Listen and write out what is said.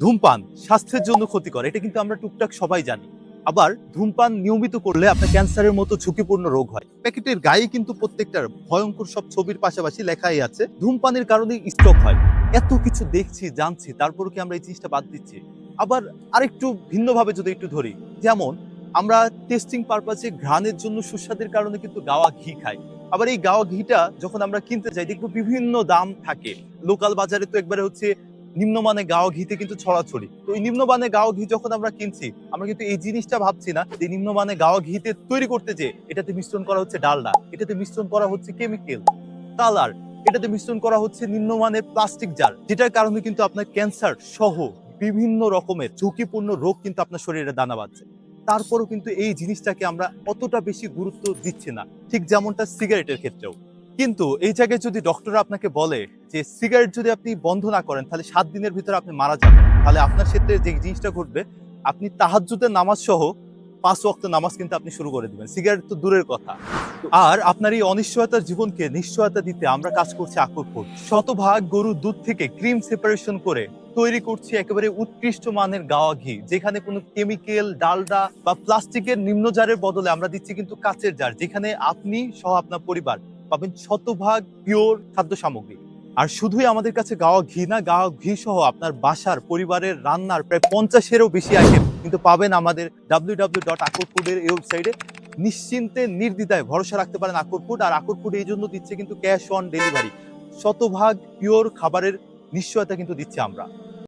ধূমপান স্বাস্থ্যের জন্য ক্ষতিকর, এটা কিন্তু আমরা টুকটাক সবাই জানি। আবার ধূমপান নিয়মিত করলে আপনার ক্যান্সারের মতো ঝুঁকিপূর্ণ রোগ হয়। প্যাকেটের গায়ে কিন্তু প্রত্যেকটার ভয়ঙ্কর সব ছবির পাশাপাশি লেখাই আছে ধূমপানের কারণে স্ট্রোক হয়। এত কিছু দেখছি জানছি, তারপরও কি আমরা এই জিনিসটা বাদ দিচ্ছি? আবার আরেকটু ভিন্নভাবে যদি একটু ধরি, যেমন আমরা টেস্টিং পারপাসে ঘ্রাণের জন্য সুস্বাদের কারণে কিন্তু গাওয়া ঘি খাই। আবার এই গাওয়া ঘিটা যখন আমরা কিনতে যাই দেখবো বিভিন্ন দাম থাকে। লোকাল বাজারে তো একবারে হচ্ছে নিম্নমানের গাওয়া ঘিতে কিন্তু ছড়াছড়ি। তো এই নিম্নমানের গাওয়া ঘি যখন আমরা কিনছি, আমরা কিন্তু এই জিনিসটা ভাবছি না যে নিম্নমানের গাওয়া ঘিতে তৈরি করতে যেয়ে এটাতে মিশ্রণ করা হচ্ছে ডালডা, এটাতে মিশ্রণ করা হচ্ছে কেমিক্যাল, কালার, এটাতে মিশ্রণ করা হচ্ছে নিম্নমানের প্লাস্টিক জার, যেটার কারণে কিন্তু আপনার ক্যান্সার সহ বিভিন্ন রকমের ঝুঁকিপূর্ণ রোগ কিন্তু আপনার শরীরে দানা বাঁধছে। তারপরও কিন্তু এই জিনিসটাকে আমরা অতটা বেশি গুরুত্ব দিচ্ছি না, ঠিক যেমনটা সিগারেটের ক্ষেত্রেও। কিন্তু এই জায়গায় যদি ডক্টররা আপনাকে বলে যে সিগারেট যদি আপনি বন্ধ না করেন তাহলে ৭ দিনের ভিতরে আপনি মারা যাবেন, তাহলে আপনার ক্ষেত্রে যে জিনিসটা ঘটবে, আপনি তাহাজ্জুদের নামাজ সহ ৫ ওয়াক্ত নামাজ কিন্তু আপনি শুরু করে দিবেন। সিগারেট তো দূরের কথা। আর আপনার এই অনিশ্চয়তার জীবনকে নিশ্চয়তা দিতে আমরা কাজ করছি আকরপুর। শতভাগ গরুর দুধ থেকে ক্রিম সেপারেশন করে তৈরি করছি একেবারে উৎকৃষ্ট মানের গাওয়া ঘি, যেখানে কোনো কেমিক্যাল, ডালডা বা প্লাস্টিকের নিম্নজারের বদলে আমরা দিচ্ছি কিন্তু কাঁচের জার, যেখানে আপনি সহ আপনার পরিবার পাবেন শতভাগ পিওর খাদ্য সামগ্রী। আর শুধুই আমাদের কাছে গাওয়া ঘি না, গাওয়া ঘি সহ আপনার বাসার পরিবারের রান্নার প্রায় ৫০-এরও বেশি আইটেম কিন্তু পাবেন আমাদের www.akorfood-এর এই ওয়েবসাইটে। নিশ্চিন্তে নির্দ্বিধায় ভরসা রাখতে পারেন আকর ফুড। আর আকর ফুড এই জন্য দিচ্ছে কিন্তু ক্যাশ অন ডেলিভারি। শতভাগ পিওর খাবারের নিশ্চয়তা কিন্তু দিচ্ছি আমরা।